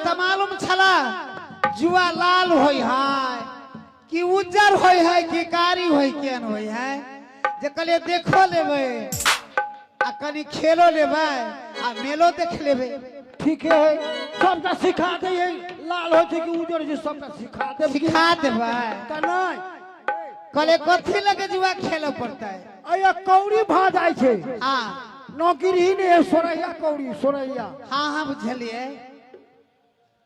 त मालूम छला जुआ लाल होई है कि उज्जर होई है कि कारी होई केन होई है जे कले देखो लेबे आ कनी खेलो लेबे आ मेलो देख लेबे। ठीक है सबका सिखा दे लाल होते कि उजर जी सबका सिखा देबे का नहीं कले कथी लगे जुआ खेलो पड़ता है। अया कौड़ी भा जाय छे हां नौकरी ही नहीं सोरैया कौड़ी सोरैया। हां हां बुझलिए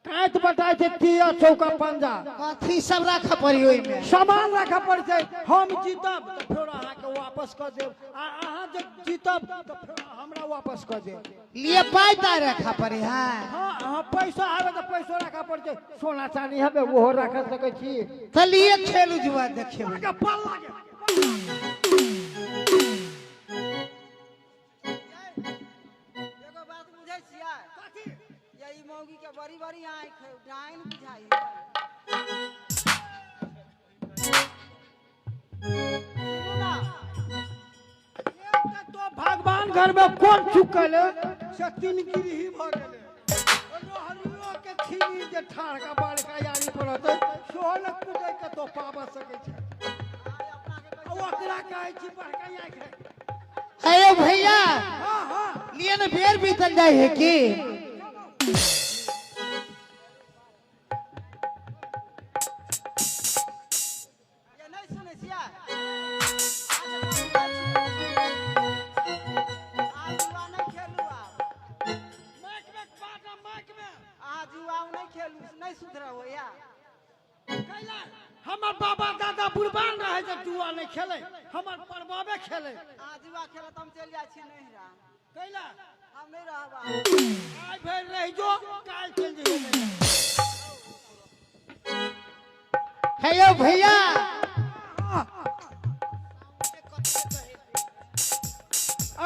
काट बताए थे तिया चौका पंजा कथी सब राख पड़ी ओइ में सामान रखा पड़ छै हम जीतब तो फिर अहाँ के वापस कर देब आ अहाँ जब जीतब तो फिर हमरा वापस कर देब लिए पाई ता रखा पड़ी है। हां हां पैसा आवे तो पैसा रखा पड़ छै सोना चांदी हबे वो रख सके छी त लिए खेलू जुआ देखेबे का पल लागे। एगो बात बुझै छियै काकी यही मौगी के बड़ी बड़ी आंख है डाइन बुझाई तो भगवान घर में कौन चुकल से तीन गिरी ही भ गेले रोहनियो के खीनी जे ठाड़ का बाल का यारी पड़त सोहन कुदै के तो पावा सके छै ओकरा कहै छी बड़का आंख है। अरे भैया हां हां लिए न बेर बीतल जाए है कि ये नहीं सुनै छियै आज जुआ नहीं खेलू आप माइक में बाटा माइक में आज जुआ नहीं खेलू नहीं सुधरा हो या कैला हमर बाबा दादा बुढ़बान रहे जब जुआ नहीं खेले हमर परबाबे खेले आज जुआ खेला त हम चल जाय छी नहीं रहा कैला हम नहीं रहबा आज भर रह जो काल चल जइबे। है यो भैया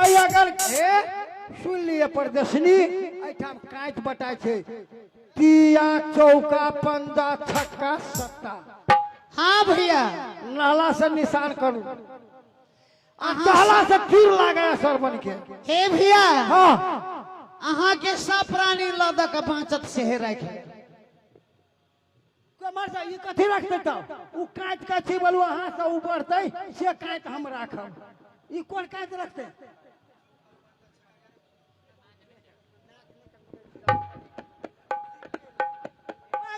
आई अगर ए सुन लिए प्रदर्शनी एठाम काट बताय छै तिया चौका पंजा छक्का सट्टा हाँ भैया नाला से निशान करू आ कहला से तीर लागे सरबन के हे भैया हां अहाँ के सब प्राणी लद के बाँचत से राख कमर से ई कथि रखते त उ काट के छी बोलू अहाँ से ऊपरतै से काट हम राखब ई कोन काट रखते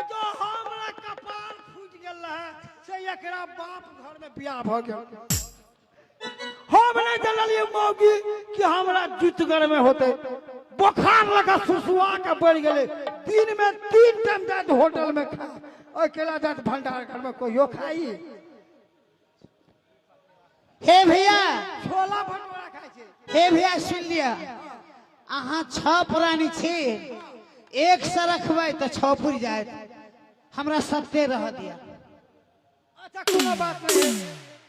जो हमरा कपाल फूट गेल है से एकरा बाप घर में बियाह भ गेल हम नहीं जनलिए मौगी कि हमरा जुतगर में होते बुखार लगा सुसुआ के बढ़ गेले दिन में 3 टाइम जात होटल में खा अकेला जात भंडार घर में कोइयो खाई हे भैया छोला भटूरा खाई छे हे भैया सुन लिया अहाँ 6 प्राणी छी एक से रखबै तो 6 पुर जाए हमरा सत्ते रह दिया। अच्छा कोनो बात नहीं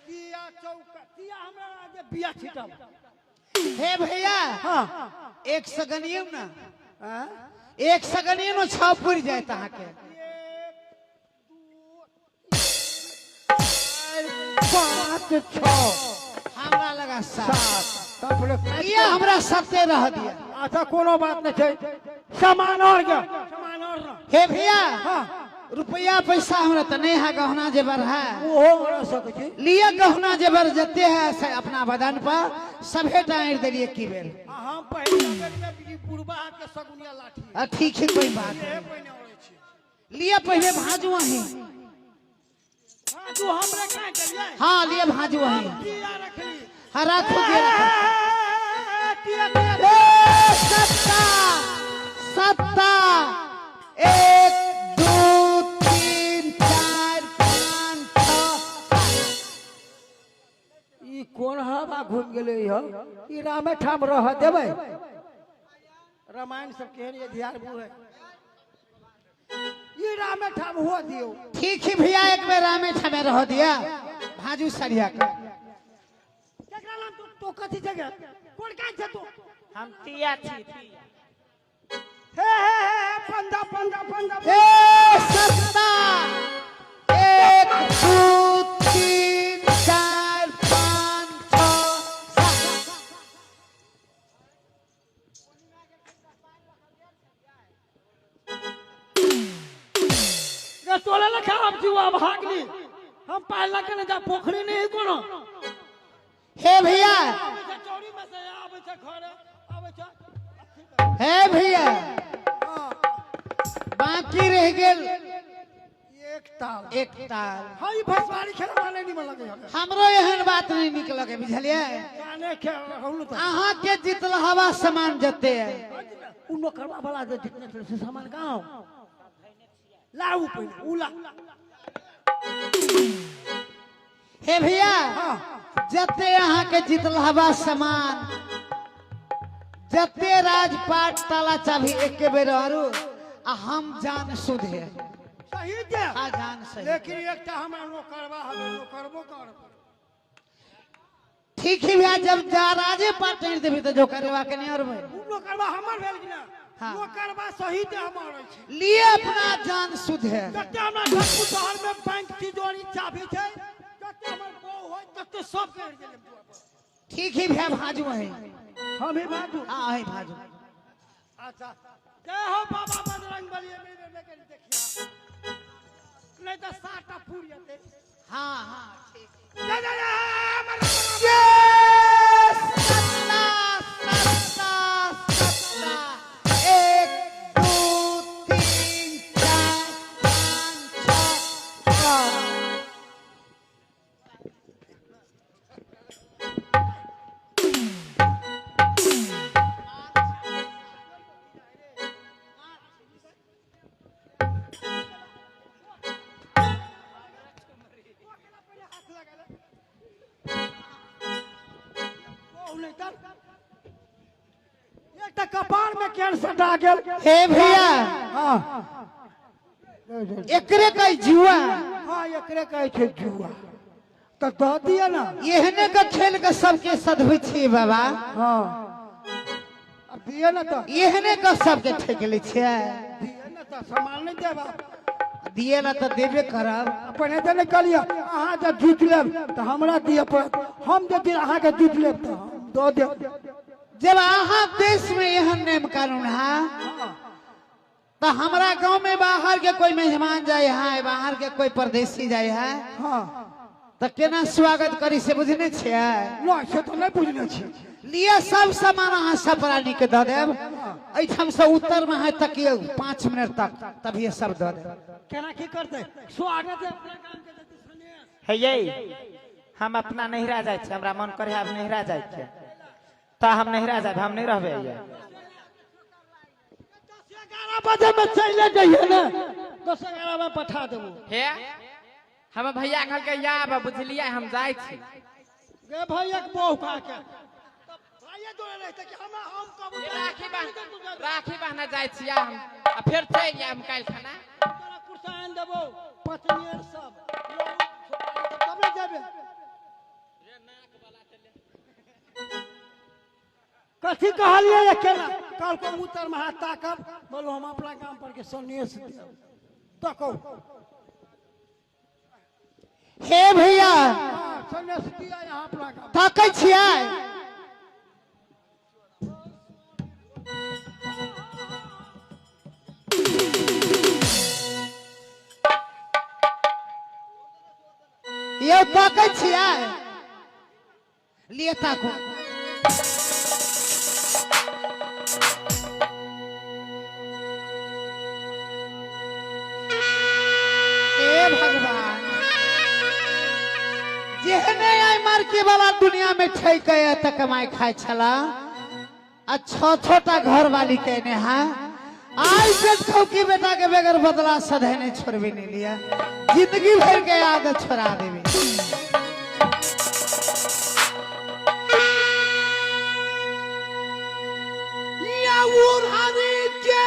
तिया चौका तिया हमरा आज बिया छिटब हे भैया हां एक से गनियो ना हां एक से गनियो ना 6 पुर जाए अहाँ के 1 2 3 4 5 6 हमरा लगा 7 तब ये हमरा सत्ते रह दिया। अच्छा कोनो बात नहीं छै सामान और गया सामान और ना हे भैया हां रुपया पैसा हमरा त नहीं है गहना जेवर है ओहो रह सके छी लिए गहना जेवर जते है से अपना बदन पर सभे टाइर दिलिए की बेर हम पहले में बुढ़बा के सगुनिया लाठी ठीक है कोई बात ये नहीं पहिने ओरे छी लिए पहले भाजू ही हां तू हमरे काहे चलिए हाँ लिए भाजू ही तिया रखली हाँ राखो के रखो तिया तिया ए, सत्ता सत्ता 1 2 3 4 5 6 ई कोन हवा घूम गेले ह ई रामे ठाम रह देबै रामायण सब केहन ये ध्यान बू है ई रामे ठाम हो दियो ठीक है भैया एक बेर रामे ठमे रह दिया भाजू सरिया के केकरा नाम तो कथि जगह कोन काज छ तू हम तिया छी हे पंजा पंजा पंजा ए सत्ता 1 2 3 4 5 6 7 ए ये तोले लखा अब जीवा भागली हम पाला के जा पोखरी नहीं कोनो हे भैया चौड़ी में से आवे छे घरे आवे छे हे भैया बाकी रह गेल एक ताल हां ई भसवारी खेले वाले नहीं मन लगे हमरो एहन बात नहीं निक लगे बुझलिए जाने के रहलु त अहाँ के जितल हवा समान जते है उनो करवा वाला दे जितने से सामान गांव लाऊ पहिला उला हे भैया जते अहाँ के जितल हवा समान जते राजपाट ताला चाभी एके बेर हरू आ हम जान सुध है सही जे आ जान सही लेकिन एकटा हमरा नो करवा हवे नो करबो कर ठीक है भैया जब जा राजे पाट नहीं देबी तो जो करवा के नहीं और भाई नो करवा हमर भेल कि ना हाँ। नो करवा सही ते हमर छै लिए अपना जान सुध है जते हमरा ढाकू शहर में बैंक तिजोरी चाभी छै जते हमर बो होय तते सब कर गेले ठीक है भैया भाजू है हम ही बाजू हाँ है भाजू अच्छा जय हो बाबा बजरंग बली मेरे लेके देखिया नहीं तो साटा फूट जाते हाँ हाँ ठीक जय जय सत्ता सत्ता सत्ता 1 2 3 4 5 6 एकटा कपार में कैंसर आ गेल हे भैया हां एकरे कई जुआ हां एकरे कहै छै जुआ तो दऽ दिया ना एहने का खेल के सबके सधबै छी बाबा हां अब दिया ना तो एहने का सबके ठेक ले छियै दिया ना तो सामान नहीं देबा दिए ना तो देबे करब अपने तो नहीं कलिया अहाँ जब जीत लेब तो हमरा दिए पड़त हम जब अहाँ के जीत लेब तो हम दऽ देब जब अहाँ देश में एहन नियम कानून है तो हमारा गांव में बाहर के कोई मेहमान जाए है बाहर के कोई परदेसी जाए है हां तो केना स्वागत करी से बुझने छियै नहीं से तो नहीं बुझने छी लिए सब सामान अहाँ सपरानी के दऽ देब एठम से उत्तर में है तकियो 5 मिनट तक तभी सब दऽ देब केना की करते स्वागत है अपना काम के देते सने है ये हम अपना नहिरा जाए छे हमरा मन करे अब नहिरा जाए छे तो हम नहिरा जाए हम नहीं रहबे ये 11 बजे में चले जाइए ना 10-11 में पठा देबो हे हम भैया कहल के या अब बुझलिए हम जाए छी गे भैया के बहु का के भैया जोड़े रहते कि हम कबू राखी बहना जाए छी या हम आ फिर चल या हम काल खाना तोरा कुर्सान देबो पत्नीर सब तब ले जाबे कथी कहलिए अकेला कल को उतर में हाथ ताकब बोलो हम अपना काम पर के सन्यास तको हे भैया सन्यास दिया यहाँ अपना काम ताकै छियै ये ताकै छियै लिए ताको भगवान जेहने आई मार्के वाला दुनिया में ठेके त कमाई खाए छला आ छोटा घर वाली कहने है आज देखो कि बेटा के बगैर बदला सधे नहीं छोड़बे नहीं लिया जिंदगी भर के आदत छोड़ा देवे या उड़ाने के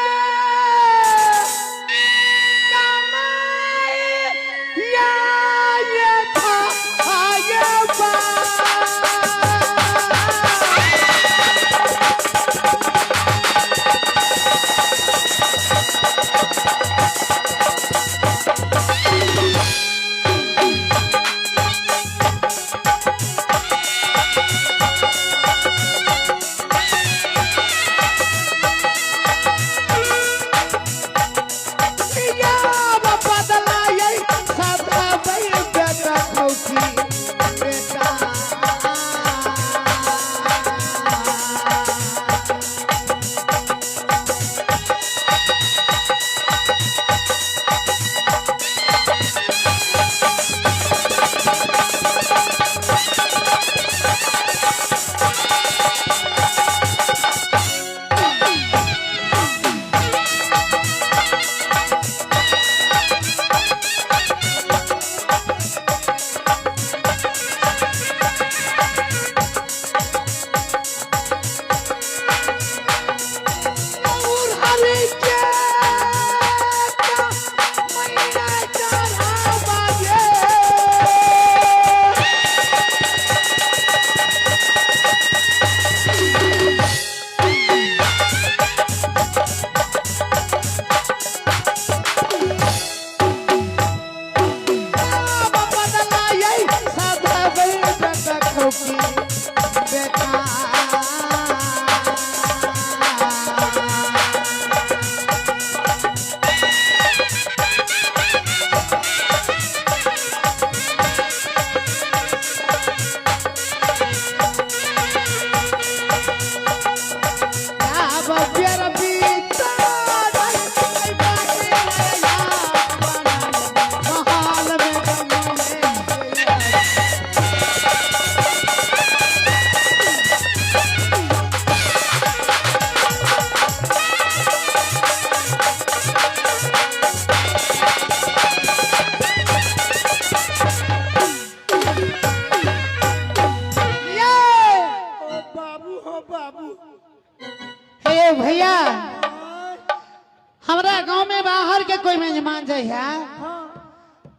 कोई मेहमान जाए है हाँ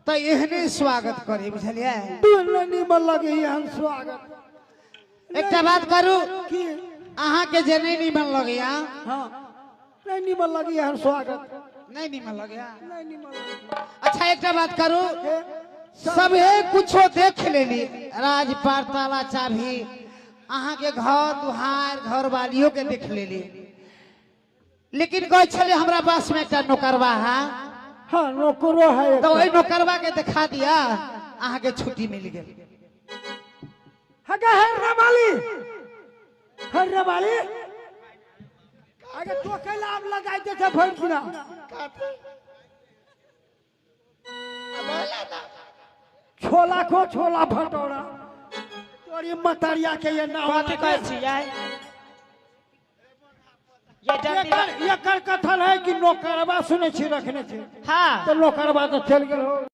तो एहने स्वागत करे बुझलिए। तू निमन लगे यहाँ स्वागत। एक बात करू की अहाँ के जे नहीं निमन लगे हाँ नहीं निमन लगे यहाँ स्वागत। नहीं निमन लगे नहीं निमन लगे। अच्छा एक बात करू सबे कुछो देख लेली राज पारताला चाभी अहाँ के घर दुहार घर वालियों के देख लेली लेकिन गए छले हमरा पास में एक नौकरवा है हाँ नौकरो है तो वही नौकरवा के दिखा दिया अहाँ के छुट्टी मिल गई। हगा है रवाली अगर तो कैला आप लगाई दे थे भड़किना छोला को छोला भटोरा तोरी मतरिया के ये ना कथी कहै छियै ये जल्दी एकर कथन है कि नौकरवा सुने छी रखने छी हाँ तो नौकरवा तो चल गेल हो।